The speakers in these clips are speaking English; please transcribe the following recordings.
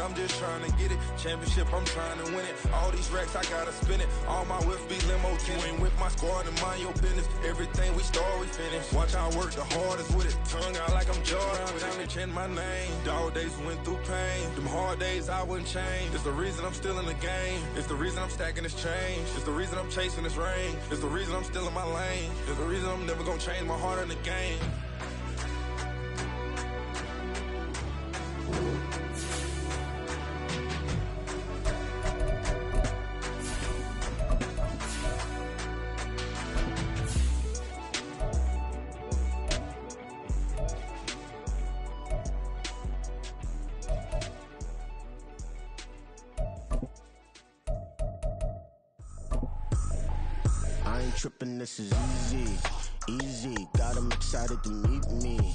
I'm just trying to get it. Championship, I'm trying to win it. All these racks, I gotta spin it. All my whips be limo tinted. With my squad and mind your business. Everything we start, we finish. Watch I work the hardest with it. Tongue out like I'm Jordan. Without me chanting my name. Dog days went through pain. Them hard days I wouldn't change. It's the reason I'm still in the game. It's the reason I'm stacking this change. It's the reason I'm chasing this rain. It's the reason I'm still in my lane. It's the reason I'm never gonna change my heart in the game. Trippin', this is easy, easy. Got 'em excited to meet me.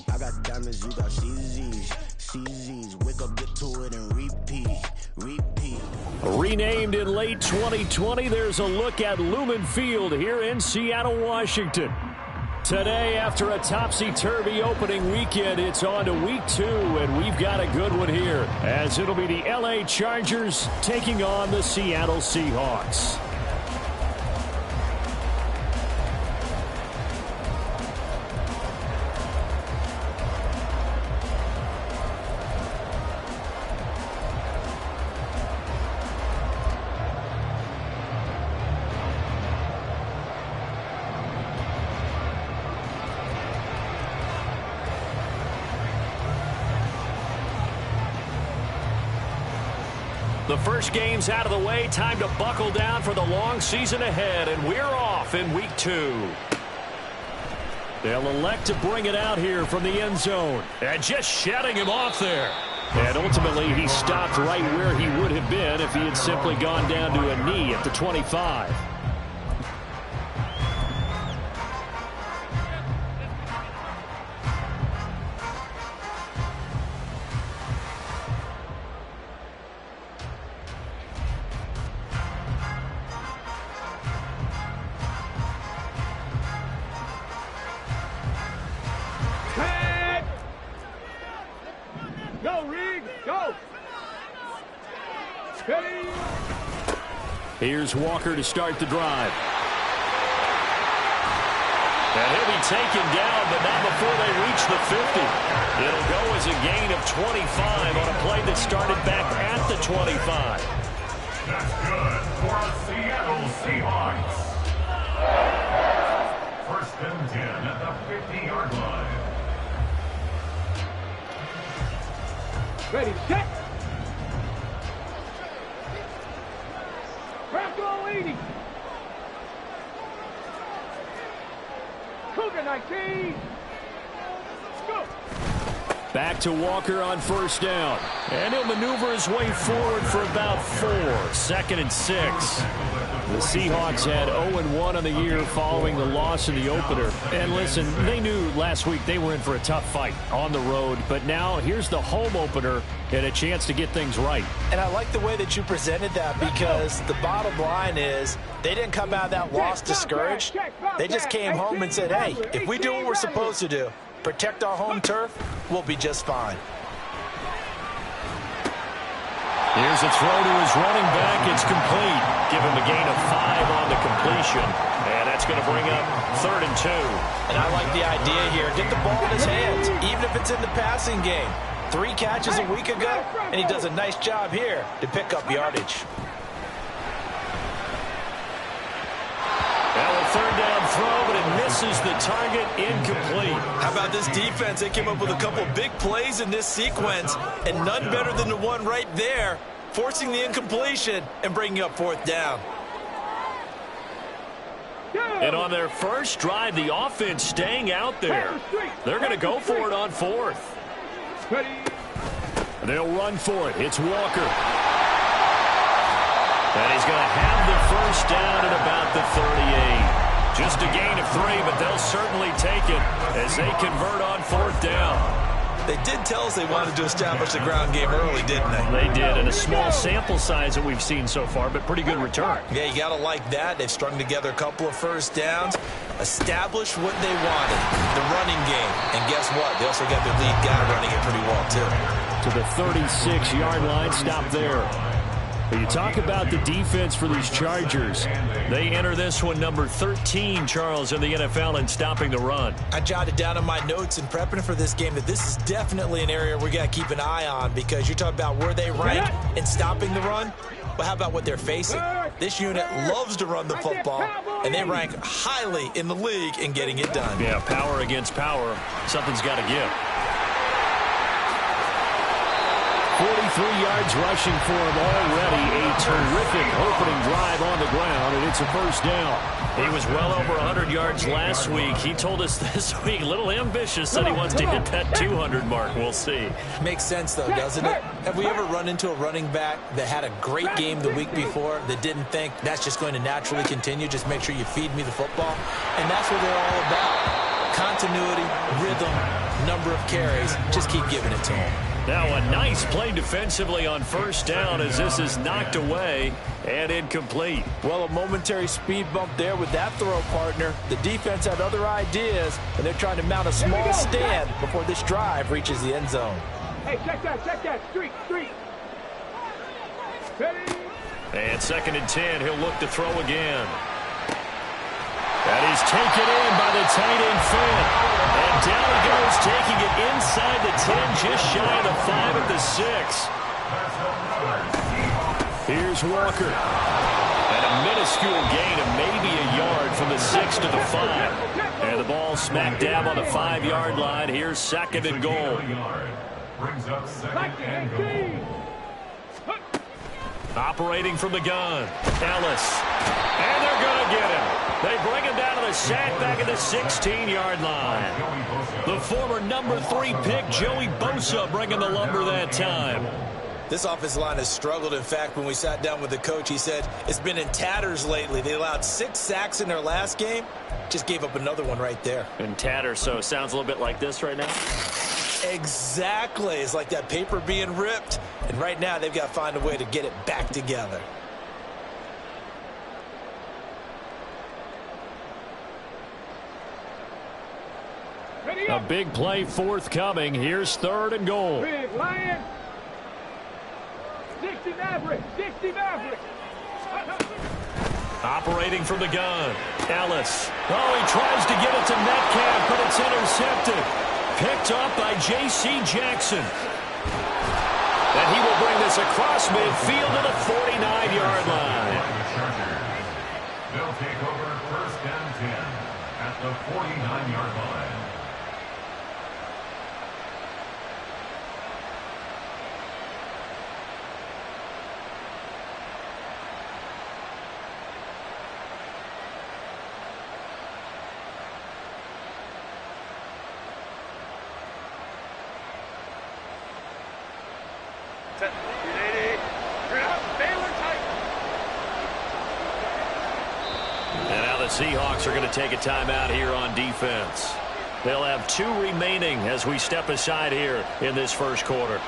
I got diamonds, you got CZs. Wake up, get to it, and repeat. Renamed in late 2020, there's a look at Lumen Field here in Seattle, Washington. Today, after a topsy-turvy opening weekend, it's on to week 2, and we've got a good one here, as it'll be the LA Chargers taking on the Seattle Seahawks. The first game's out of the way. Time to buckle down for the long season ahead, and we're off in week 2. They'll elect to bring it out here from the end zone. And just shutting him off there. And ultimately, he stopped right where he would have been if he had simply gone down to a knee at the 25. Here's Walker to start the drive. And he'll be taken down, but not before they reach the 50. It'll go as a gain of 25 on a play that started back at the 25. That's good for the Seattle Seahawks. First and 10 at the 50-yard line. Ready, set. Bravo 80. Cougar 19. Let's go. Back to Walker on first down. And he'll maneuver his way forward for about 4. 2nd and 6. The Seahawks had 0-1 on the year following the loss in the opener. And listen, they knew last week they were in for a tough fight on the road. But now here's the home opener and a chance to get things right. And I like the way that you presented that, because the bottom line is they didn't come out of that loss discouraged. They just came home and said, hey, if we do what we're supposed to do, protect our home turf, we'll be just fine. Here's a throw to his running back. It's complete. Give him a gain of 5 on the completion. And that's going to bring up 3rd and 2. And I like the idea here. Get the ball in his hands, even if it's in the passing game. 3 catches a week ago, and he does a nice job here to pick up yardage. Now a 3rd down throw, but it misses the target, incomplete. How about this defense? They came up with a couple big plays in this sequence, and none better than the one right there, forcing the incompletion and bringing up 4th down. And on their first drive, the offense staying out there. They're going to go for it on 4th. They'll run for it. It's Walker. And he's going to have the first down at about the 38. Just a gain of 3, but they'll certainly take it as they convert on 4th down. They did tell us they wanted to establish the ground game early, didn't they? They did, and a small sample size that we've seen so far, but pretty good return. Yeah, you got to like that. They've strung together a couple of first downs, established what they wanted, the running game. And guess what? They also got their lead guy running it pretty well, too. to the 36-yard line. Stop there. But you talk about the defense for these Chargers. They enter this one number 13, Charles, in the NFL in stopping the run. I jotted down in my notes in prepping for this game that this is definitely an area we got to keep an eye on, because you talk about where they rank in stopping the run. But how about what they're facing? This unit loves to run the football, and they rank highly in the league in getting it done. Yeah, power against power. Something's got to give. 43 yards rushing for him already. A terrific opening drive on the ground, and it's a first down. He was well over 100 yards last week. He told us this week, a little ambitious, said he wants to hit that 200 mark. We'll see. Makes sense, though, doesn't it? Have we ever run into a running back that had a great game the week before that didn't think that's just going to naturally continue? Just make sure you feed me the football. And that's what they're all about. Continuity, rhythm, number of carries. Just keep giving it to them. Now a nice play defensively on first down as this is knocked away and incomplete. Well, a momentary speed bump there with that throw, partner. The defense had other ideas, and they're trying to mount a small stand before this drive reaches the end zone. Hey, check that. Street. Ready? And 2nd and 10, he'll look to throw again. That is taken in by the tight end Finn. And down he goes, taking it inside the 10, just shy of the 5 at the 6. Here's Walker. And a minuscule gain of maybe a yard from the 6 to the 5. And the ball smack dab on the 5-yard line. Here's 2nd and goal. Brings up 2nd and goal. Operating from the gun, Ellis. And they're going to get him. They bring him down to the sack back at the 16-yard line. The former number 3 pick, Joey Bosa, bringing the lumber that time. This offensive line has struggled. In fact, when we sat down with the coach, he said it's been in tatters lately. They allowed 6 sacks in their last game. Just gave up another one right there. In tatters, so it sounds a little bit like this right now. Exactly. It's like that paper being ripped. And right now, they've got to find a way to get it back together. A big play forthcoming. Here's 3rd and goal. Big Lion. 60 Maverick. Operating from the gun, Ellis. Oh, he tries to get it to Metcalf, but it's intercepted. Picked up by J.C. Jackson. And he will bring this across midfield to the 49-yard line. They'll take over 1st and 10 at the 49-yard line. And now the Seahawks are going to take a timeout here on defense. They'll have 2 remaining as we step aside here in this first quarter.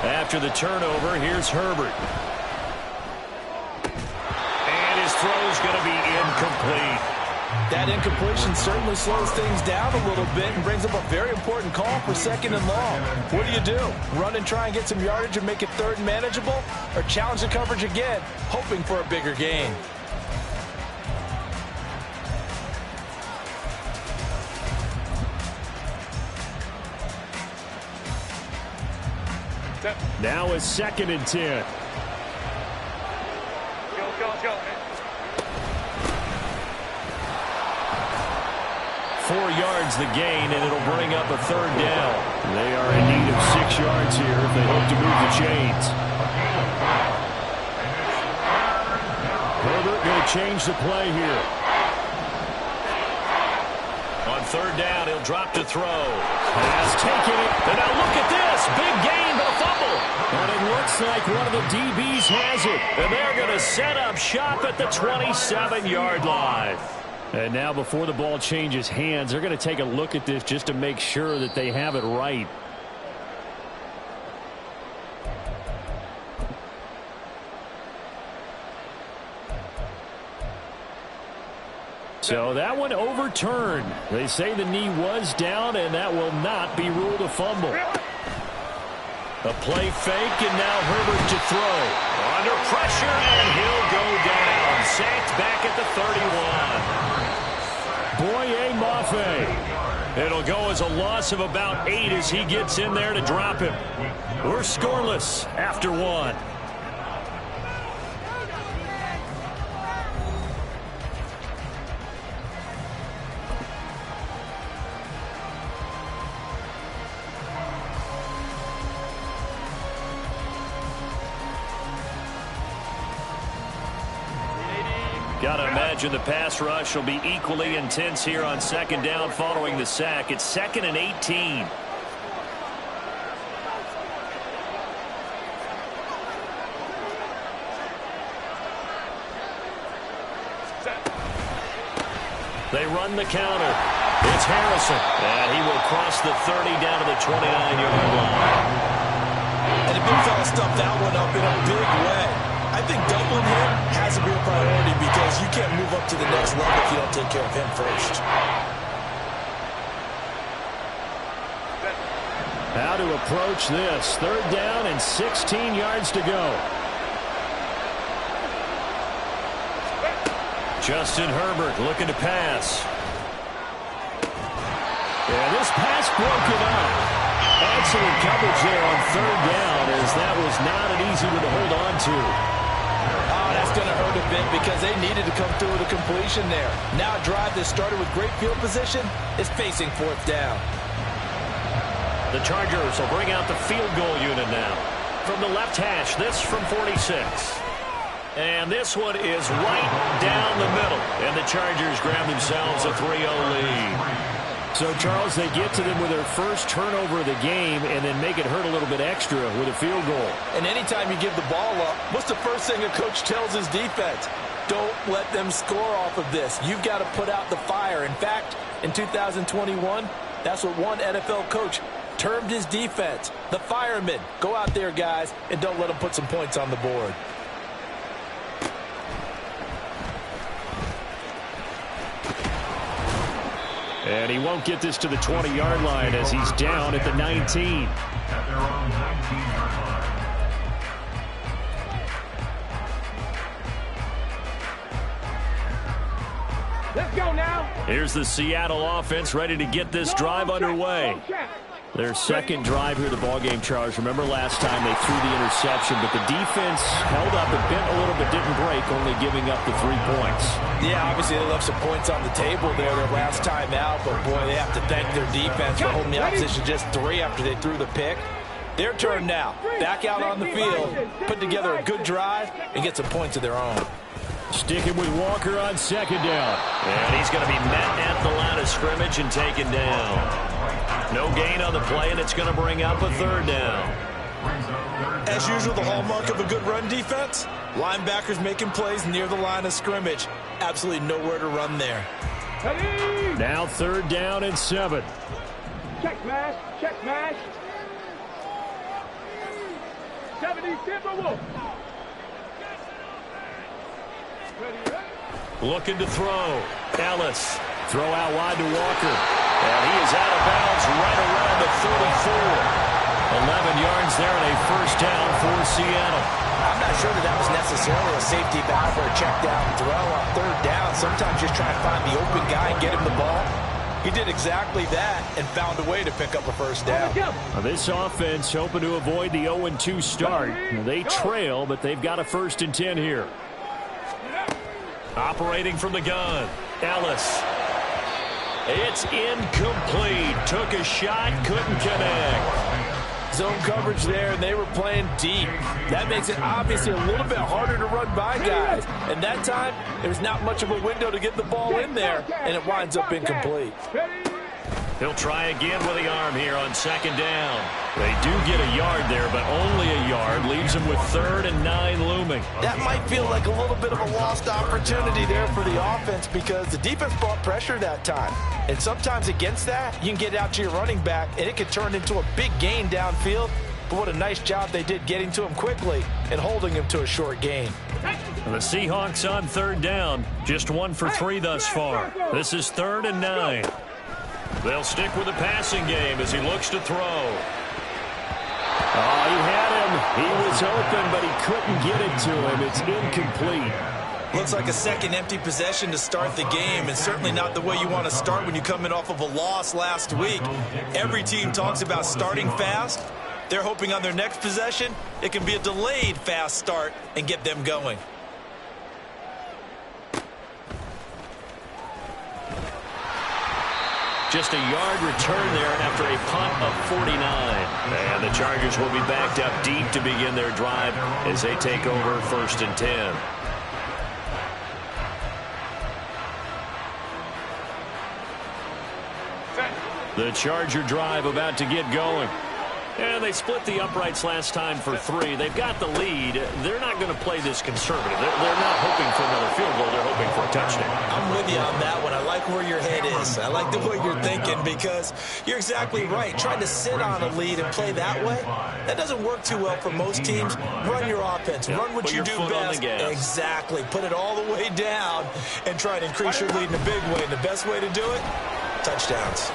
After the turnover, here's Herbert. And his throw's going to be incomplete. That incompletion certainly slows things down a little bit and brings up a very important call for 2nd and long. What do? Run and try and get some yardage and make it 3rd and manageable? Or challenge the coverage again, hoping for a bigger gain? Now it's 2nd and 10. Go. 4 yards the gain, and it'll bring up a 3rd down. They are in need of 6 yards here if they hope to move the chains. Herbert going to change the play here. On 3rd down, he'll drop to throw. Has taken it. And now look at this. Big gain, but a fumble. And it looks like one of the DBs has it. And they're going to set up shop at the 27-yard line. And now before the ball changes hands, they're going to take a look at this just to make sure that they have it right. So that one overturned. They say the knee was down, and that will not be ruled a fumble. A play fake, and now Herbert to throw. Under pressure, and he'll go down. Sacked back at the 31. Boye Mafe. It'll go as a loss of about 8 as he gets in there to drop him. We're scoreless after 1. Got to imagine the pass rush will be equally intense here on second down following the sack. It's 2nd and 18. They run the counter. It's Harrison. And he will cross the 30 down to the 29-yard line. And the big fella stuffed that one up in a big way. I think doubling him has to be a priority because you can't move up to the next level if you don't take care of him first. How to approach this. 3rd down and 16 yards to go. Justin Herbert looking to pass. Yeah, this pass broken up. Excellent coverage there on 3rd down, as that was not an easy one to hold on to. Oh, that's going to hurt a bit because they needed to come through with a completion there. Now a drive that started with great field position is facing 4th down. The Chargers will bring out the field goal unit now. From the left hash, this from 46. And this one is right down the middle. And the Chargers grab themselves a 3-0 lead. So, Charles, they get to them with their first turnover of the game and then make it hurt a little bit extra with a field goal. And anytime you give the ball up, what's the first thing a coach tells his defense? Don't let them score off of this. You've got to put out the fire. In fact, in 2021, that's what one NFL coach termed his defense. The firemen. Go out there, guys, and don't let them put some points on the board. And he won't get this to the 20-yard line as he's down at the 19. At their own 19-yard line. Let's go now. Here's the Seattle offense ready to get this drive underway. Their second drive here, the ballgame, Charles. Remember last time they threw the interception, but the defense held up and bent a little bit, didn't break, only giving up the 3 points. Yeah, obviously they left some points on the table there their last time out, but boy, they have to thank their defense for holding the opposition just 3 after they threw the pick. Their turn now. Back out on the field, put together a good drive, and get some points of their own. Sticking with Walker on second down. And he's going to be met at the line of scrimmage and taken down. No gain on the play, and it's going to bring up a 3rd down. As usual, the hallmark of a good run defense, linebackers making plays near the line of scrimmage. Absolutely nowhere to run there. Now 3rd down and 7. Check smash, check smash. 70 Timberwolves. Looking to throw. Ellis. Throw out wide to Walker. And he is out of bounds right around the 34. 11 yards there and a 1st down for Seattle. I'm not sure that was necessarily a safety valve or a check down throw on 3rd down. Sometimes just try to find the open guy and get him the ball. He did exactly that and found a way to pick up a 1st down. Now this offense hoping to avoid the 0-2 start. They trail, but they've got a 1st and 10 here. Operating from the gun. Ellis. It's incomplete. Took a shot, couldn't connect. Zone coverage there, and they were playing deep. That makes it obviously a little bit harder to run by guys. And that time, there's not much of a window to get the ball in there, and it winds up incomplete. He'll try again with the arm here on 2nd down. They do get a yard there, but only a yard. Leaves them with 3rd and 9 looming. That might feel like a little bit of a lost opportunity there for the offense because the defense brought pressure that time. And sometimes against that, you can get out to your running back, and it can turn into a big gain downfield. But what a nice job they did getting to him quickly and holding him to a short gain. And the Seahawks on 3rd down. Just 1 for 3 thus far. This is 3rd and 9. They'll stick with the passing game as he looks to throw. Oh, he had him. He was open, but he couldn't get it to him. It's incomplete. Looks like a second empty possession to start the game, and certainly not the way you want to start when you're coming off of a loss last week. Every team talks about starting fast. They're hoping on their next possession, it can be a delayed fast start and get them going. Just a yard return there after a punt of 49. And the Chargers will be backed up deep to begin their drive as they take over 1st and 10. The Charger drive about to get going. And they split the uprights last time for 3. They've got the lead. They're not going to play this conservative. They're not hoping for another field goal. They're hoping for a touchdown. I'm with you on that one. I like where your head is. I like the way you're thinking because you're exactly right. Trying to sit on a lead and play that way, that doesn't work too well for most teams. Run your offense. Run what you do best. Exactly. Put it all the way down and try to increase your lead in a big way. And the best way to do it, touchdowns.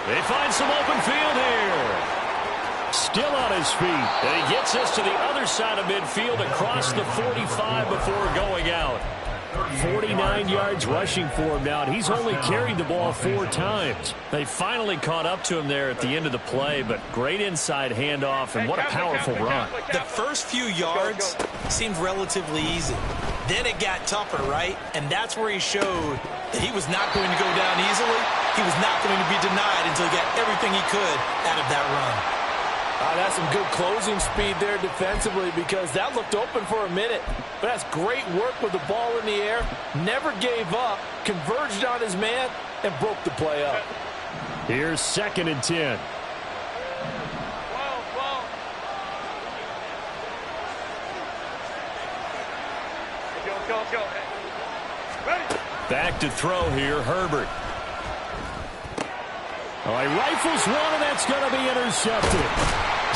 They find some open field here. Still on his feet. And he gets us to the other side of midfield across the 45 before going out. 49 yards rushing for him now. He's only carried the ball 4 times. They finally caught up to him there at the end of the play, but great inside handoff, and what a powerful run. The first few yards seemed relatively easy. Then it got tougher, right? And that's where he showed that he was not going to go down easily. He was not going to be denied until he got everything he could out of that run. That's some good closing speed there defensively because that looked open for a minute. But that's great work with the ball in the air. Never gave up, converged on his man, and broke the play up. Here's 2nd and 10. Go. Ready? Back to throw here, Herbert. Oh, he rifles one, and that's going to be intercepted.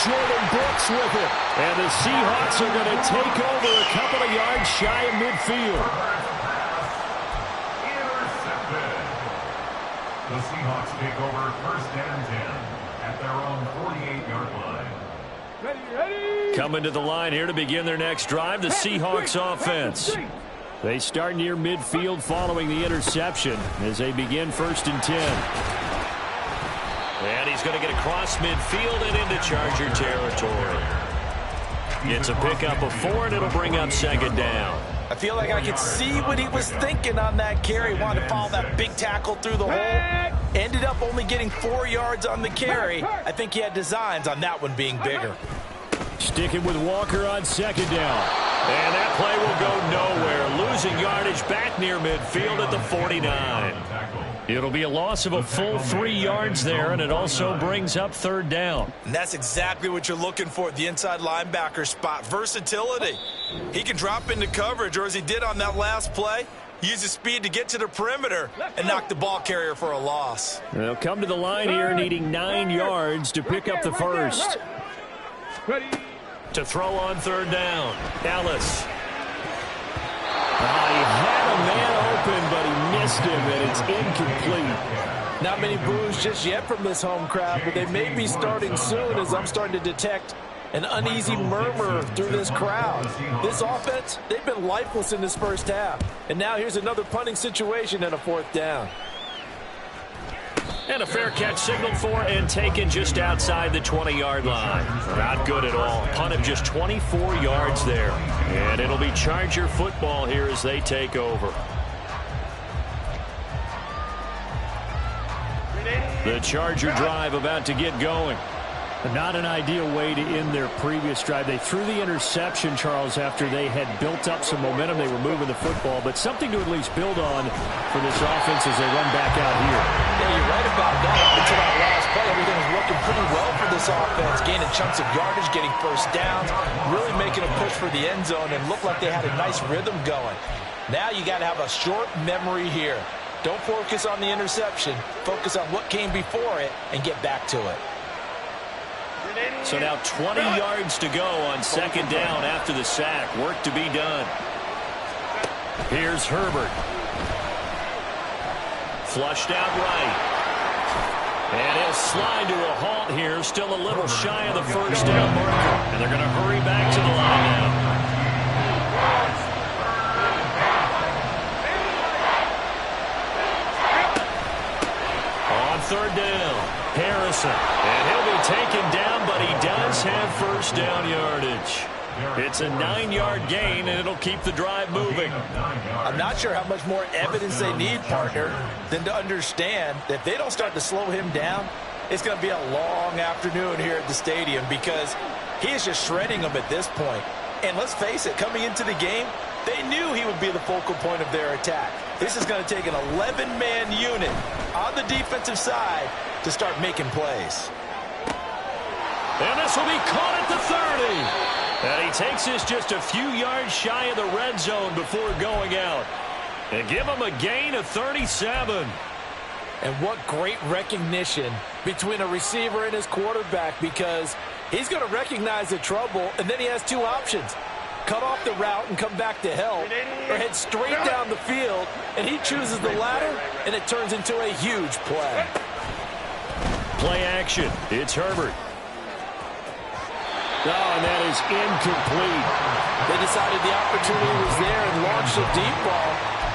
Jordan Brooks with it. And the Seahawks are going to take over a couple of yards shy of midfield. Intercepted. The Seahawks take over 1st and 10 at their own 48-yard line. Ready. Coming to the line here to begin their next drive, the Seahawks offense. They start near midfield following the interception as they begin 1st and 10. And he's going to get across midfield and into Charger territory. It's a pickup of 4, and it'll bring up 2nd down. I feel like I could see what he was thinking on that carry. Wanted to follow that big tackle through the hole. Ended up only getting 4 yards on the carry. I think he had designs on that one being bigger. Sticking with Walker on 2nd down. And that play will go nowhere. Losing yardage back near midfield at the 49. It'll be a loss of a full 3 yards there, and it also brings up 3rd down. And that's exactly what you're looking for at the inside linebacker spot. Versatility. He can drop into coverage, or as he did on that last play, use his speed to get to the perimeter and knock the ball carrier for a loss. They'll come to the line here needing 9 yards to pick up the first. Ready. To throw on 3rd down. Ellis. He had a man open, but he missed him, and it's incomplete. Not many boos just yet from this home crowd, but they may be starting soon as I'm starting to detect an uneasy murmur through this crowd. This offense, they've been lifeless in this first half. And now here's another punting situation and a 4th down. And a fair catch signaled for and taken just outside the 20-yard line. Not good at all. Punt of just 24 yards there. And it'll be Charger football here as they take over. The Charger drive about to get going. Not an ideal way to end their previous drive. They threw the interception, Charles, after they had built up some momentum. They were moving the football, but something to at least build on for this offense as they run back out here. Yeah, you're right about that. Up until that last play, everything was working pretty well for this offense, gaining chunks of yardage, getting first downs, really making a push for the end zone, and looked like they had a nice rhythm going. Now you got to have a short memory here. Don't focus on the interception. Focus on what came before it and get back to it. So now 20 yards to go on second down after the sack. Work to be done. Here's Herbert. Flushed out right. And he'll slide to a halt here. Still a little shy of the first down marker. And they're going to hurry back to the line now. On third down, Harrison. And he'll be taken down, but he does have first down yardage. It's a 9-yard gain, and it'll keep the drive moving. I'm not sure how much more evidence they need, partner, than to understand that if they don't start to slow him down, it's going to be a long afternoon here at the stadium because he is just shredding them at this point. And let's face it, coming into the game, they knew he would be the focal point of their attack. This is going to take an 11-man unit on the defensive side to start making plays. And this will be caught at the 30. And he takes this just a few yards shy of the red zone before going out. And give him a gain of 37. And what great recognition between a receiver and his quarterback, because he's going to recognize the trouble, and then he has two options. Cut off the route and come back to help, or head straight down the field, and he chooses the latter, and it turns into a huge play. Play action. It's Herbert. Oh, and that is incomplete. They decided the opportunity was there and launched a deep ball,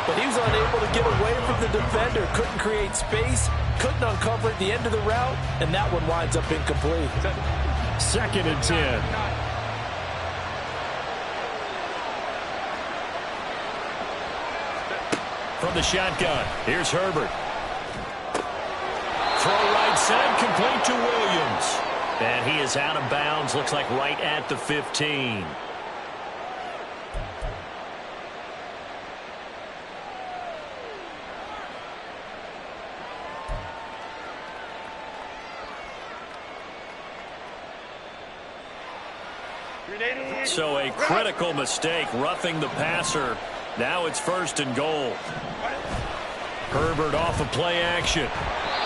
but he was unable to get away from the defender, couldn't create space, couldn't uncover at the end of the route, and that one winds up incomplete. Second and 10. From the shotgun, here's Herbert. Throw right side, complete to Williams. And he is out of bounds, looks like right at the 15. So a critical mistake, roughing the passer. Now it's first and goal. Herbert off of play action.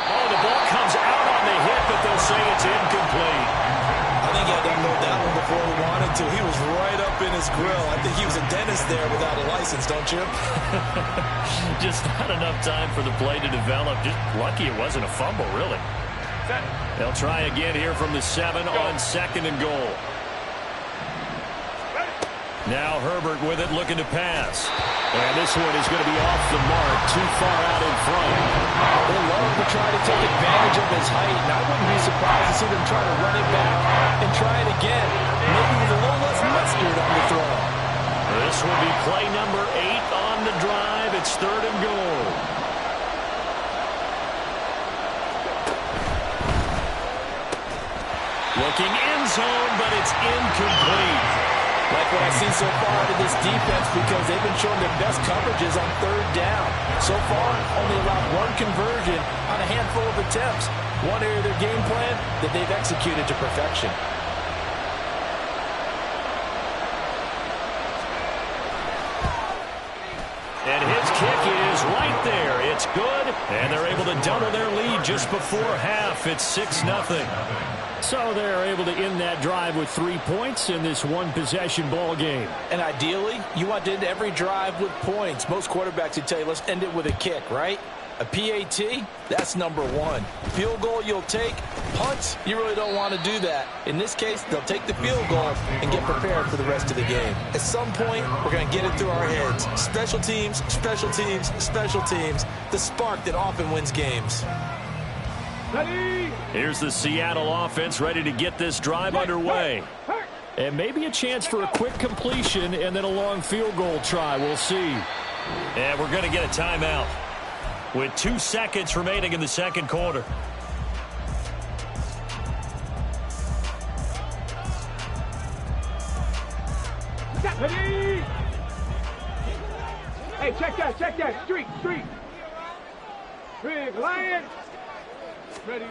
Oh, the ball comes out on the hit, but they'll say it's incomplete. I think he had to unload that one before he wanted to. He was right up in his grill. I think he was a dentist there without a license, don't you? Just not enough time for the play to develop. Just lucky it wasn't a fumble, really. They'll try again here from the 7 on second and goal. Now Herbert with it, looking to pass. And this one is going to be off the mark, too far out in front. They love to try to take advantage of his height, and I wouldn't be surprised to see them try to run it back and try it again, maybe with a little less mustard on the throw. This will be play number 8 on the drive. It's third and goal. Looking end zone, but it's incomplete. Like what I've seen so far out of this defense, because they've been showing their best coverages on third down. So far, only allowed one conversion on a handful of attempts. One area of their game plan that they've executed to perfection. And his kick is right there. It's good, and they're able to double their lead just before half. It's 6-0. So they're able to end that drive with 3 points in this one-possession ball game. And ideally, you want to end every drive with points. Most quarterbacks would tell you, let's end it with a kick, right? A PAT, that's number 1. Field goal you'll take. Punts, you really don't want to do that. In this case, they'll take the field goal and get prepared for the rest of the game. At some point, we're going to get it through our heads. Special teams, special teams, special teams. The spark that often wins games. Here's the Seattle offense ready to get this drive underway. And maybe a chance for a quick completion and then a long field goal try. We'll see. And we're going to get a timeout with 2 seconds remaining in the second quarter. Ready. Hey, check that. Street. Big Lion. Ready.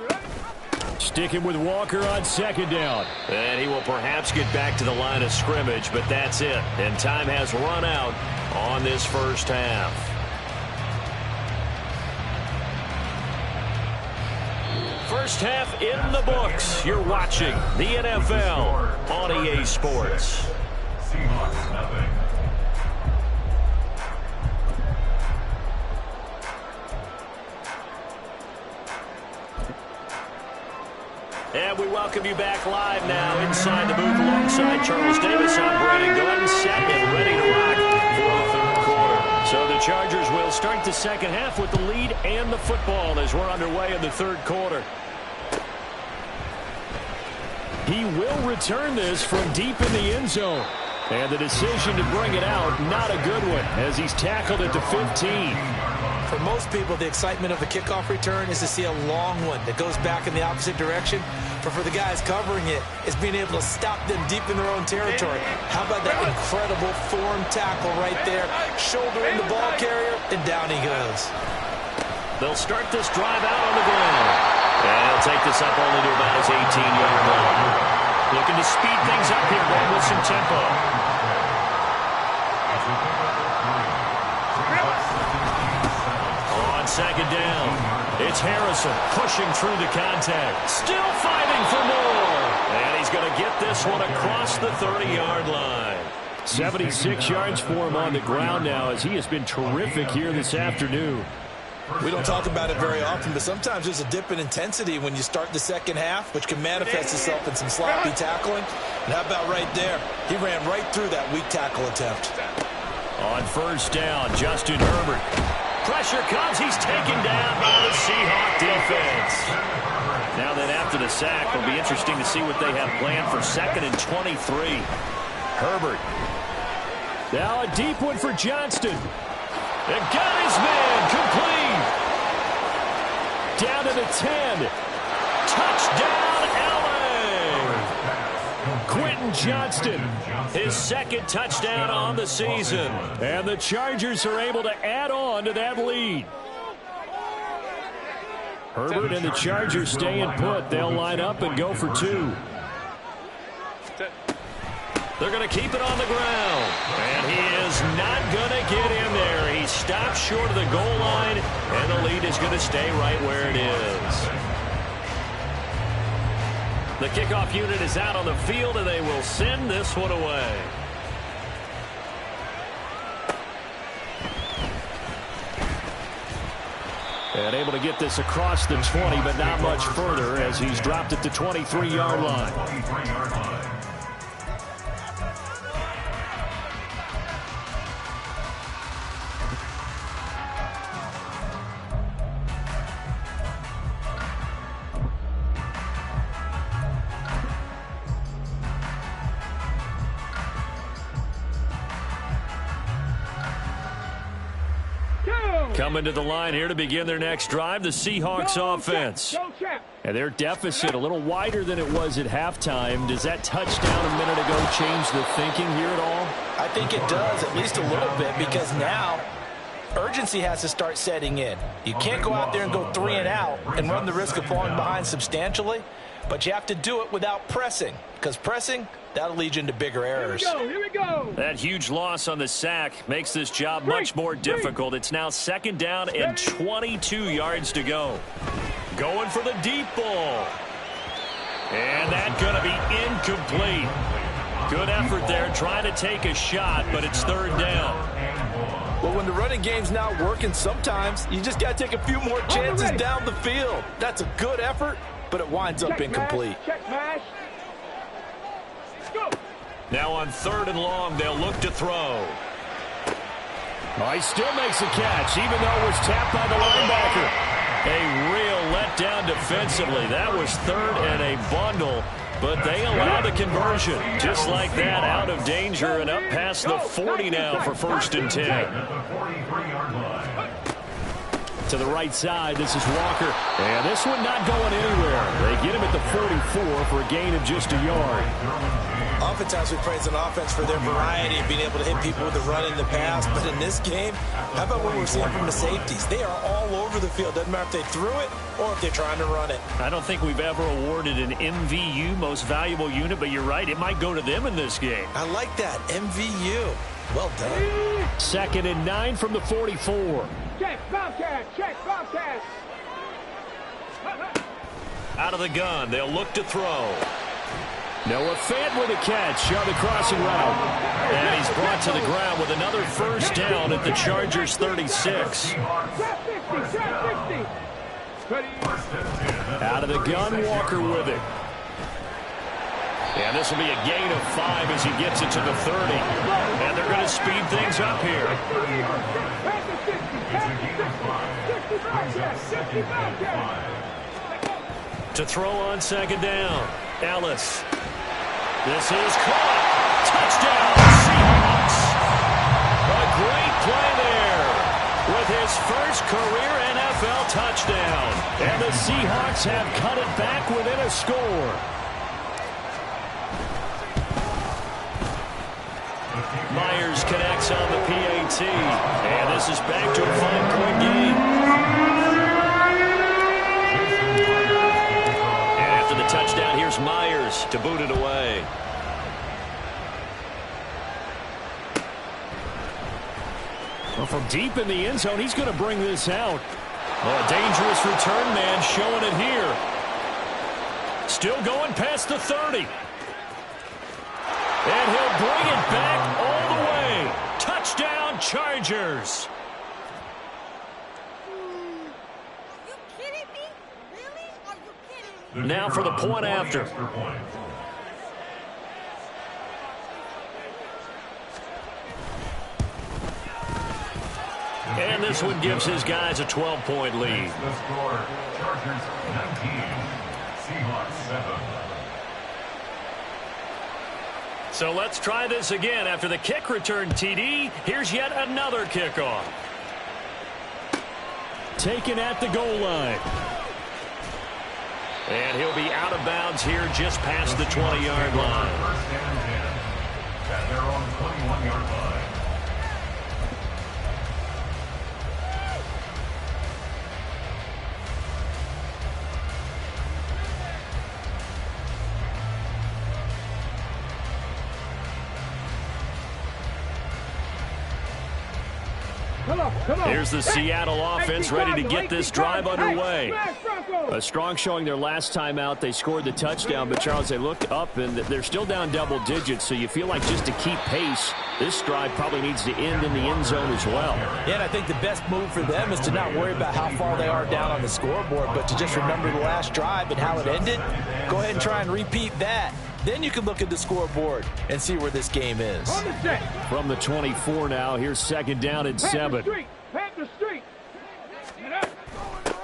Sticking with Walker on second down. And he will perhaps get back to the line of scrimmage, but that's it. And time has run out on this first half. First half in the books. You're watching the NFL on EA Sports. Seahawks nothing. And we welcome you back live now inside the booth alongside Charles Davis. I'm Brandon Gordon, set and ready to rock for the third quarter. So the Chargers will start the second half with the lead and the football as we're underway in the third quarter. He will return this from deep in the end zone. And the decision to bring it out, not a good one, as he's tackled at the 15. For most people, the excitement of a kickoff return is to see a long one that goes back in the opposite direction. But for the guys covering it, it's being able to stop them deep in their own territory. How about that incredible form tackle right there? Shouldering the ball carrier, and down he goes. They'll start this drive out on the ground. And he'll take this up only to about his 18-yard line. Looking to speed things up here, going with some tempo. On second down, it's Harrison pushing through the contact. Still fighting for more. And he's going to get this one across the 30-yard line. 76 yards for him on the ground now as he has been terrific here this afternoon. We don't talk about it very often, but sometimes there's a dip in intensity when you start the second half, which can manifest itself in some sloppy tackling. And how about right there? He ran right through that weak tackle attempt. On first down, Justin Herbert. Pressure comes. He's taken down by the Seahawk defense. Now then, after the sack, it'll be interesting to see what they have planned for 2nd and 23. Herbert. Now a deep one for Johnston. And got his man complete. Down to the 10. Touchdown, LA. Quentin Johnston, his second touchdown on the season. And the Chargers are able to add on to that lead. Herbert and the Chargers staying put. They'll line up and go for 2. They're going to keep it on the ground. And he is not going to get in there. He stopped short of the goal line, and the lead is going to stay right where it is. The kickoff unit is out on the field, and they will send this one away. And able to get this across the 20, but not much further as he's dropped at the 23-yard line. Coming to the line here to begin their next drive, the Seahawks offense. And their deficit a little wider than it was at halftime. Does that touchdown a minute ago change the thinking here at all? I think it does, at least a little bit, because now urgency has to start setting in. You can't go out there and go 3 and out and run the risk of falling behind substantially, but you have to do it without pressing, because pressing, that'll lead you into bigger errors. Here we go. That huge loss on the sack makes this job much more difficult. It's now 2nd down and 22 yards to go. Going for the deep ball. And that's going to be incomplete. Good effort there trying to take a shot, but it's 3rd down. Well, when the running game's not working, sometimes you just got to take a few more chances down the field. That's a good effort, but it winds up incomplete. Check pass. Go. Now on 3rd and long, they'll look to throw. Oh, he still makes a catch, even though it was tapped by the linebacker. A real letdown defensively. That was 3rd and a bundle, but they allow the conversion. Just like that, out of danger and up past the 40 now for 1st and 10. To the right side, this is Walker. And this one not going anywhere. They get him at the 44 for a gain of just a yard. Oftentimes we praise an offense for their variety of being able to hit people with the run in the pass. But in this game, how about what we're seeing from the safeties? They are all over the field. Doesn't matter if they threw it or if they're trying to run it. I don't think we've ever awarded an MVU, most valuable unit, but you're right. It might go to them in this game. I like that. MVU. Well done. 2nd and 9 from the 44. Check, Bobcat, check, Bobcat. Out of the gun, they'll look to throw. Noah Fant with a catch on the crossing route. And he's brought to the ground with another first down at the Chargers 36. Out of the gun, Walker with it. And this will be a gain of 5 as he gets it to the 30. And they're going to speed things up here. To throw on 2nd down. Ellis. This is caught. Touchdown, Seahawks. A great play there with his first career NFL touchdown. And the Seahawks have cut it back within a score. Myers connects on the PAT. And this is back to a 5-point game. And after the touchdown, here's Myers to boot it away. Well, from deep in the end zone, he's going to bring this out. Well, a dangerous return man showing it here. Still going past the 30. And he'll bring it back all the way. Touchdown, Chargers. You kidding me? Really? Are you kidding me? Now for the point after. And this one gives his guys a 12-point lead. The score, Chargers 19, Seahawks 7. So let's try this again. After the kick return TD, here's yet another kickoff. Taken at the goal line. And he'll be out of bounds here just past the 20-yard line. First and 10 at their own 21-yard line. Here's the Seattle offense ready to get this drive underway. A strong showing their last time out. They scored the touchdown, but Charles, they looked up and they're still down double digits, so you feel like just to keep pace, this drive probably needs to end in the end zone as well. Yeah, and I think the best move for them is to not worry about how far they are down on the scoreboard, but to just remember the last drive and how it ended. Go ahead and try and repeat that. Then you can look at the scoreboard and see where this game is. From the 24 now, here's 2nd down and 7.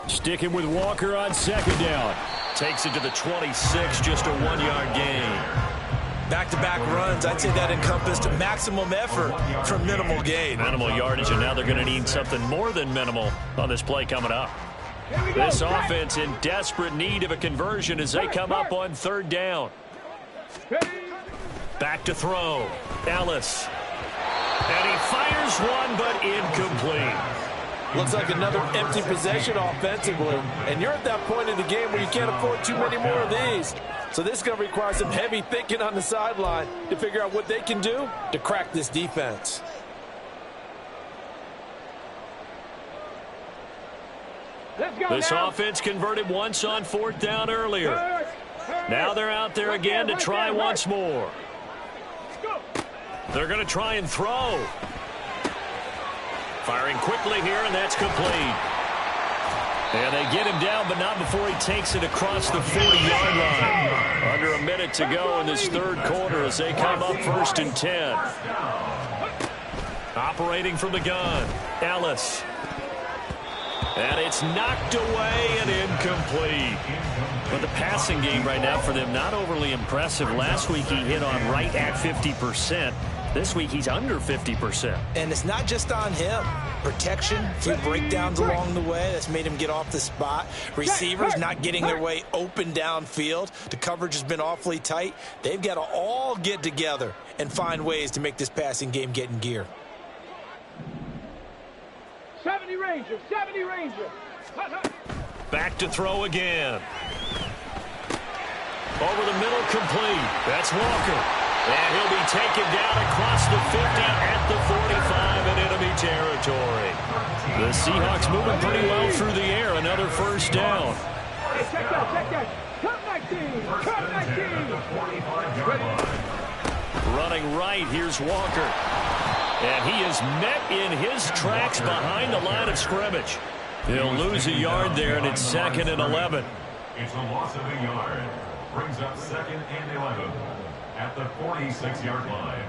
Sticking with Walker on 2nd down. Takes it to the 26, just a 1-yard gain. Back-to-back runs, I'd say that encompassed maximum effort for minimal gain. Minimal yardage, and now they're going to need something more than minimal on this play coming up. This offense in desperate need of a conversion as they come up on 3rd down. Back to throw. Ellis. And he fires one, but incomplete. Looks like another empty possession offensively. And you're at that point in the game where you can't afford too many more of these. So this is going to require some heavy thinking on the sideline to figure out what they can do to crack this defense. This offense converted once on 4th down earlier. Now they're out there again to try once more. They're going to try and throw. Firing quickly here, and that's complete. And they get him down, but not before he takes it across the 40-yard line. Under a minute to go in this 3rd quarter as they come up 1st and 10. Operating from the gun, Ellis. And it's knocked away and incomplete. But the passing game right now for them, not overly impressive. Last week he hit on right at 50%. This week, he's under 50%. And it's not just on him. Protection, few breakdowns along the way. That's made him get off the spot. Receivers not getting their way open downfield. The coverage has been awfully tight. They've got to all get together and find ways to make this passing game get in gear. 70 Ranger, 70 Ranger. Back to throw again. Over the middle, complete. That's Walker. And he'll be taken down across the 50 at the 45 in enemy territory. The Seahawks moving pretty well through the air. Another first down. Hey, check that. Cut 19, cut 19. Running right, here's Walker. And he is met in his tracks behind the line of scrimmage. He'll lose a yard there, and it's 2nd and 11. It's a loss of a yard. Brings up 2nd and 11 at the 46-yard line.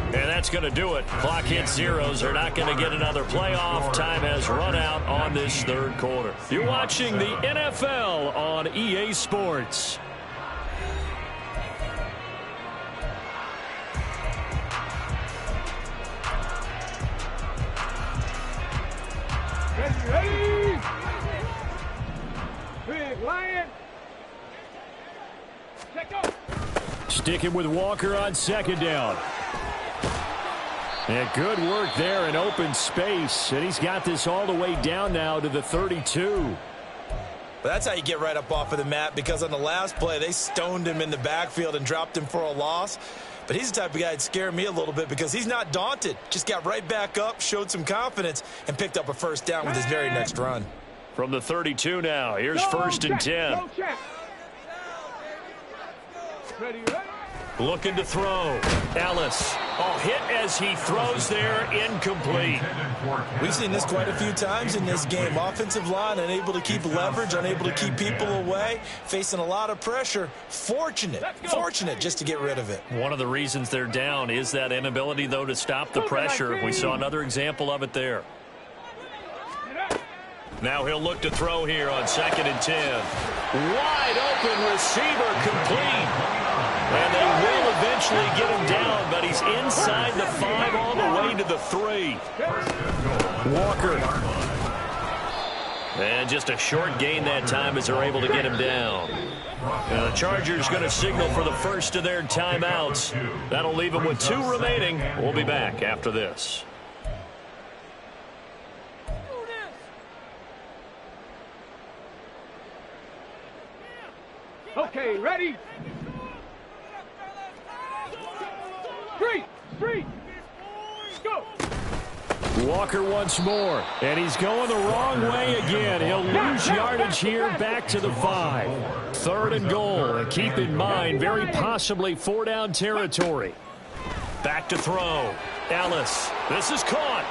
And that's going to do it. Clock hits zeros. They're not going to get another playoff. Time has run out on this third quarter. You're watching the NFL on EA Sports. Ready? Big Lion. Check up. Sticking with Walker on 2nd down. And good work there in open space. And he's got this all the way down now to the 32. But that's how you get right up off of the mat, because on the last play, they stoned him in the backfield and dropped him for a loss. But he's the type of guy that scared me a little bit because he's not daunted. Just got right back up, showed some confidence, and picked up a first down with his very next run. From the 32 now, here's 1st and 10. Ready? Looking to throw. Ellis. Oh, hit as he throws there, incomplete. We've seen this quite a few times in this game. Offensive line unable to keep leverage, unable to keep people away, facing a lot of pressure. Fortunate just to get rid of it. One of the reasons they're down is that inability, though, to stop the pressure. We saw another example of it there. Now he'll look to throw here on 2nd and 10. Wide open receiver, complete. And they will eventually get him down, but he's inside the 5 all the way to the 3. Walker. And just a short gain that time as they're able to get him down. And the Chargers going to signal for the first of their timeouts. That'll leave them with 2 remaining. We'll be back after this. Okay, ready? Street. Go. Walker once more, and he's going the wrong way again. He'll lose yardage here back to the 5. 3rd and goal, and keep in mind, very possibly 4-down territory. Back to throw. Ellis. This is caught.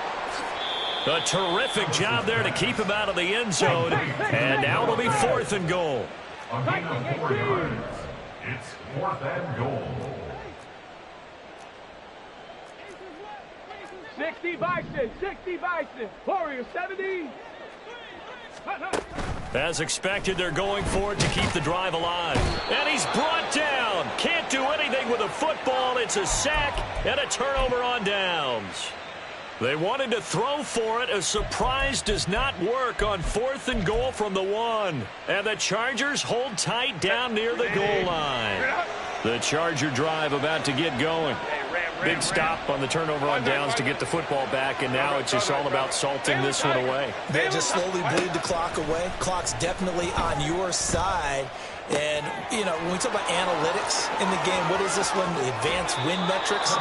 A terrific job there to keep him out of the end zone, and now it'll be 4th and goal. A gain of 4 yards. It's 4th and goal. 60 Bison. Warrior 70. As expected, they're going for it to keep the drive alive. And he's brought down. Can't do anything with a football. It's a sack and a turnover on downs. They wanted to throw for it. A surprise does not work on 4th and goal from the 1. And the Chargers hold tight down near the goal line. The Charger drive about to get going. Big stop on the turnover on downs to get the football back, and now it's just all about salting this one away. They just slowly bleed the clock away. Clock's definitely on your side. And, you know, when we talk about analytics in the game, what is this one? The advanced win metrics?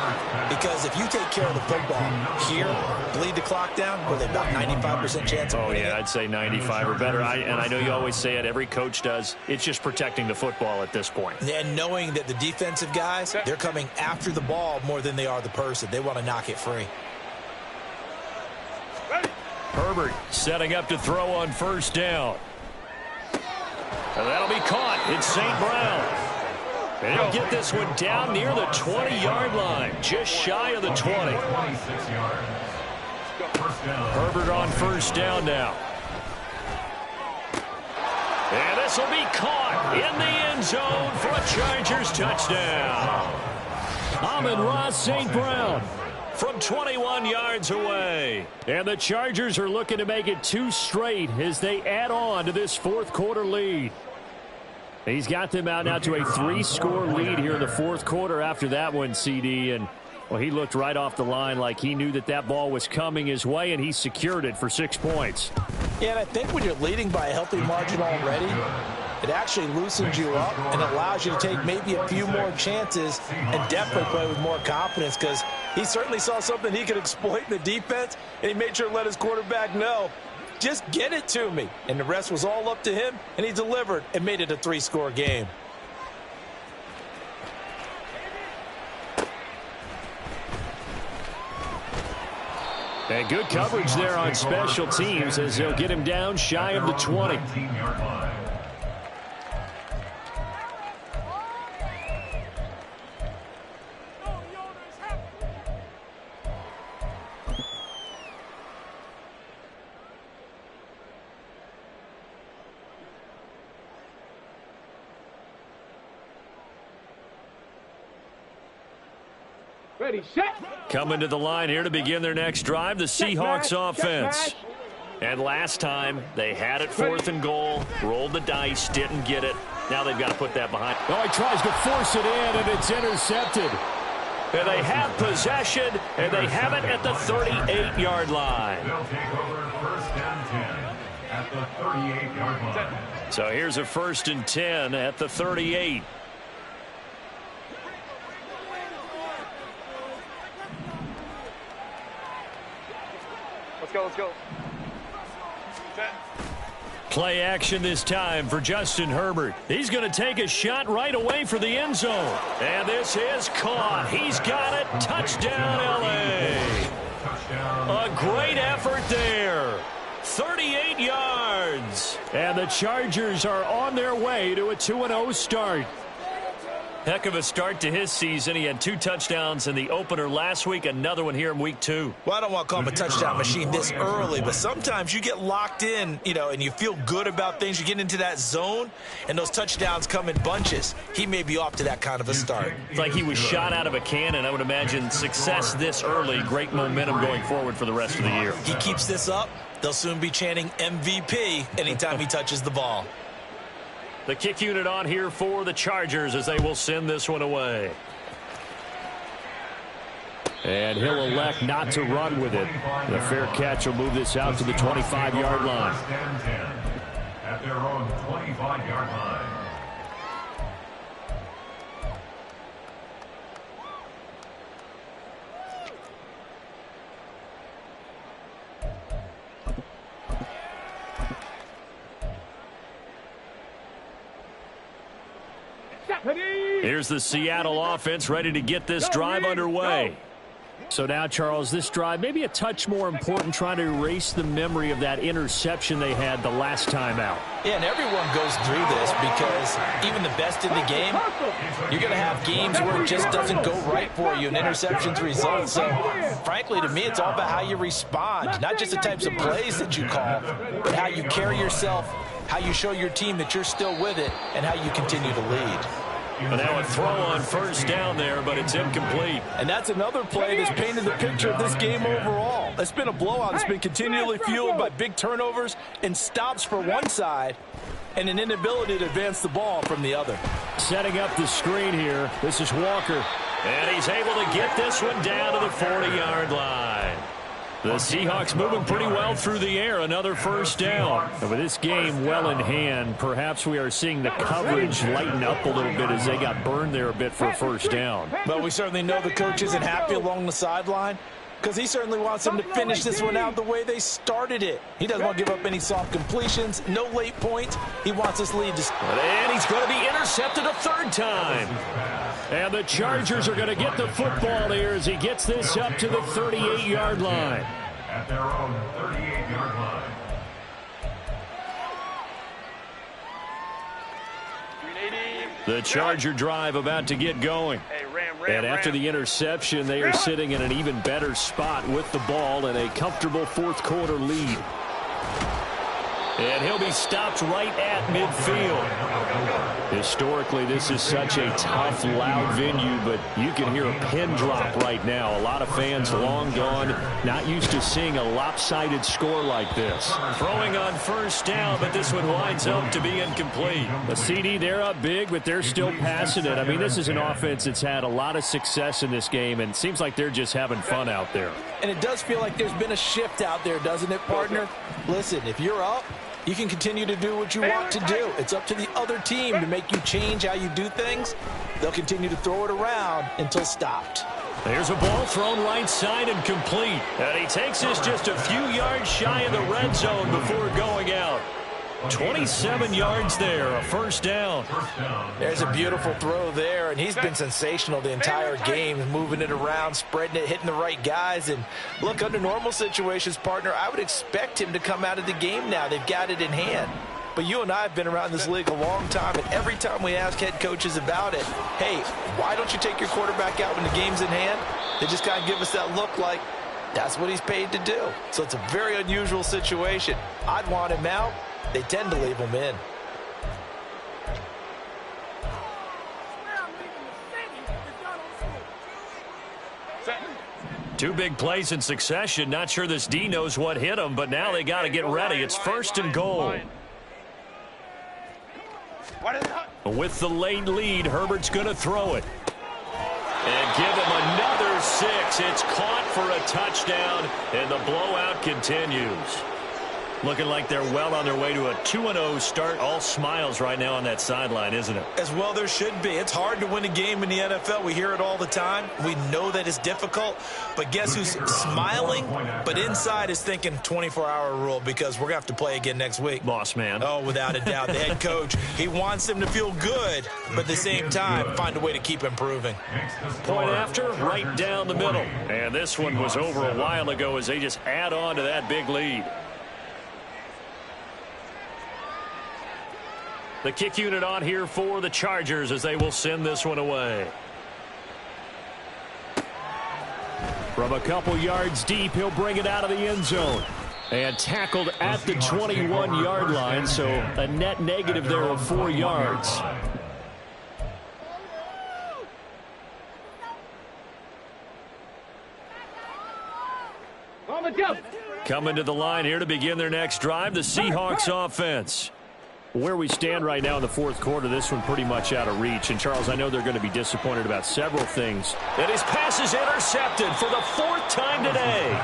Because if you take care of the football here, bleed the clock down, with about 95% chance of winning. Oh, yeah, I'd say 95 or better. And I know you always say it, every coach does. It's just protecting the football at this point. And knowing that the defensive guys, they're coming after the ball more than they are the person. They want to knock it free. Herbert setting up to throw on 1st down. And that'll be caught. It's St. Brown. And he'll get this one down near the 20-yard line, just shy of the 20. 26 yards. First down. Herbert on 1st down now. And this will be caught in the end zone for a Chargers touchdown. Amon-Ra St. Brown from 21 yards away. And the Chargers are looking to make it 2 straight as they add on to this fourth quarter lead. He's got them out now to a 3-score lead here in the fourth quarter after that one, CD. And, well, he looked right off the line like he knew that that ball was coming his way, and he secured it for 6 points. Yeah, and I think when you're leading by a healthy margin already, it actually loosens you up and allows you to take maybe a few more chances and definitely play with more confidence, because he certainly saw something he could exploit in the defense, and he made sure to let his quarterback know, just get it to me. And the rest was all up to him, and he delivered and made it a 3-score game. And good coverage there on special teams as they'll get him down shy of the 20. Ready, set. Coming to the line here to begin their next drive, the Seahawks offense. And last time, they had it 4th and goal, rolled the dice, didn't get it. Now they've got to put that behind. Oh, he tries to force it in, and it's intercepted. And they have possession, and they have it at the 38-yard line. They'll take over 1st and 10 at the 38-yard line. So here's a 1st and 10 at the 38. Let's go. Play action this time for Justin Herbert. He's going to take a shot right away for the end zone. And this is caught. He's got it. Touchdown, L.A. A great effort there. 38 yards. And the Chargers are on their way to a 2-0 start. Heck of a start to his season. He had 2 touchdowns in the opener last week, another one here in week 2. Well, I don't want to call him a touchdown machine this early, but sometimes you get locked in, and you feel good about things. You get into that zone, and those touchdowns come in bunches. He may be off to that kind of a start. It's like he was shot out of a cannon. I would imagine success this early, great momentum going forward for the rest of the year. He keeps this up, they'll soon be chanting MVP anytime he touches the ball. The kick unit on here for the Chargers as they will send this one away. And he'll elect not to run with it. The fair catch will move this out to the 25-yard line. At their own 25-yard line. Here's the Seattle offense ready to get this drive underway. So now, Charles, this drive maybe a touch more important, trying to erase the memory of that interception they had the last time out. Yeah, and everyone goes through this because even the best in the game, you're going to have games where it just doesn't go right for you and interceptions result. So, frankly, to me, it's all about how you respond, not just the types of plays that you call, but how you carry yourself, how you show your team that you're still with it, and how you continue to lead. And now a throw on 1st down there, but it's incomplete. And that's another play that's painted the picture of this game overall. It's been a blowout. It's been continually fueled by big turnovers and stops for one side and an inability to advance the ball from the other. Setting up the screen here. This is Walker. And he's able to get this one down to the 40-yard line. The Seahawks moving pretty well through the air. Another 1st down. And with this game well in hand, perhaps we are seeing the coverage lighten up a little bit as they got burned there a bit for a 1st down. But we certainly know the coach isn't happy along the sideline because he certainly wants them to finish this one out the way they started it. He doesn't want to give up any soft completions, no late points. He wants this lead to... And he's going to be intercepted a 3rd time. And the Chargers are going to get the football here as he gets this up to the 38-yard line. At their own 38-yard line. The Charger drive about to get going. And after the interception, they are sitting in an even better spot with the ball and a comfortable 4th quarter lead. And he'll be stopped right at midfield. Historically, this is such a tough, loud venue, but you can hear a pin drop right now. A lot of fans long gone, not used to seeing a lopsided score like this. Throwing on first down, but this one winds up to be incomplete. The CD, they're up big, but they're still passing it. I mean, this is an offense that's had a lot of success in this game, and it seems like they're just having fun out there. And it does feel like there's been a shift out there, doesn't it, partner? Listen, if you're up, you can continue to do what you want to do. It's up to the other team to make you change how you do things. They'll continue to throw it around until stopped. There's a ball thrown right side and complete. And he takes this just a few yards shy of the red zone before going out. 27 yards there, a first down. There's a beautiful throw there, and he's been sensational the entire game, moving it around, spreading it, hitting the right guys. And look, under normal situations, partner, I would expect him to come out of the game now. They've got it in hand. But you and I have been around this league a long time, and every time we ask head coaches about it, hey, why don't you take your quarterback out when the game's in hand? They just kind of give us that look like that's what he's paid to do. So it's a very unusual situation. I'd want him out. They tend to leave him in. Two big plays in succession. Not sure this D knows what hit him, but now they got to get ready. It's first and goal. With the late lead, Herbert's going to throw it. And give him another 6. It's caught for a touchdown, and the blowout continues. Looking like they're well on their way to a 2-0 start. All smiles right now on that sideline, isn't it? As well there should be. It's hard to win a game in the NFL. We hear it all the time. We know that it's difficult. But guess who's smiling? But inside is thinking 24-hour rule because we're going to have to play again next week. Boss man. Oh, without a doubt. The head coach, he wants them to feel good, but at the same time, find a way to keep improving. Point after, right down the middle. And this one was over a while ago as they just add on to that big lead. The kick unit on here for the Chargers as they will send this one away. From a couple yards deep, he'll bring it out of the end zone. And tackled at the 21-yard line, so a net negative there of 4 yards. Coming to the line here to begin their next drive, the Seahawks offense. Where we stand right now in the fourth quarter, this one pretty much out of reach. And, Charles, I know they're going to be disappointed about several things. And his pass is intercepted for the 4th time today.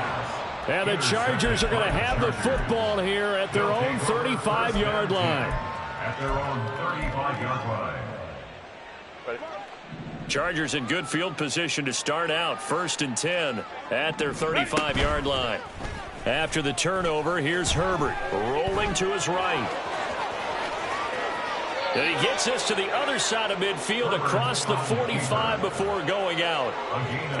And the Chargers are going to have the football here at their own 35-yard line. At their own 35-yard line. Chargers in good field position to start out. 1st and 10 at their 35-yard line. After the turnover, here's Herbert rolling to his right. And he gets us to the other side of midfield across the 45 before going out.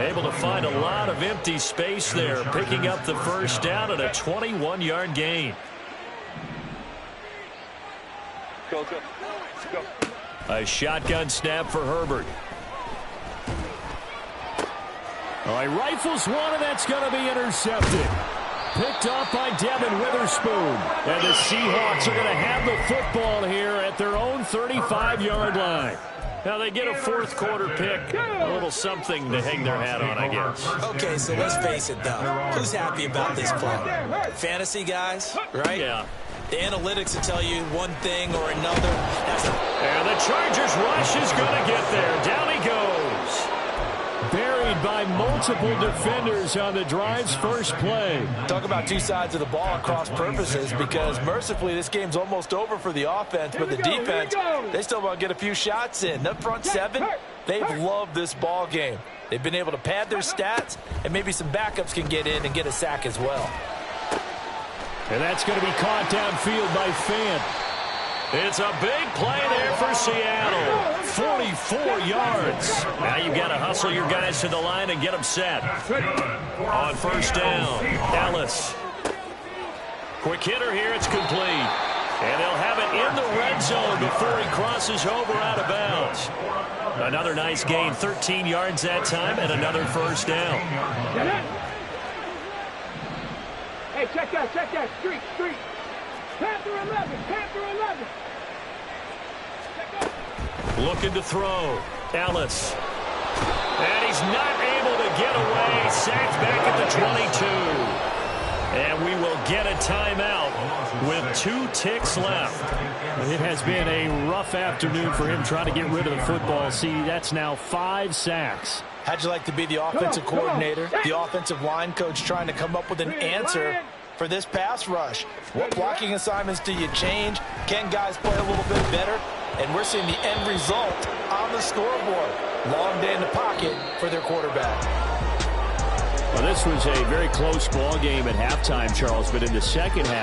Able to find a lot of empty space there, picking up the first down and a 21-yard gain. Go. A shotgun snap for Herbert. He rifles one, and that's going to be intercepted. Picked off by Devin Witherspoon. And the Seahawks are going to have the football here at their own 35-yard line. Now they get a fourth quarter pick. A little something to hang their hat on, I guess. Okay, so let's face it, though. Who's happy about this play? Fantasy guys, right? Yeah. The analytics will tell you one thing or another. And the Chargers rush is going to get there. Down he goes. Buried by multiple defenders on the drive's first play. Talk about two sides of the ball at cross purposes, because mercifully this game's almost over for the offense, but the defense, they still want to get a few shots in. That front seven, they've loved this ball game. They've been able to pad their stats, and maybe some backups can get in and get a sack as well. And that's going to be caught downfield by Fant. It's a big play there for Seattle. 44 yards. Now you've got to hustle your guys to the line and get them set. On first down, Dallas. Quick hitter here, it's complete. And they'll have it in the red zone before he crosses over out of bounds. Another nice gain, 13 yards that time, and another first down. Hey, check that, street. Panther in Looking to throw. Ellis. And he's not able to get away. Sacked back at the 22. And we will get a timeout with 2 ticks left. It has been a rough afternoon for him trying to get rid of the football. See, that's now 5 sacks. How'd you like to be the offensive coordinator, the offensive line coach trying to come up with an answer for this pass rush? What blocking assignments do you change? Can guys play a little bit better? And we're seeing the end result on the scoreboard. Long day in the pocket for their quarterback. Well, this was a very close ball game at halftime, Charles, but in the second half,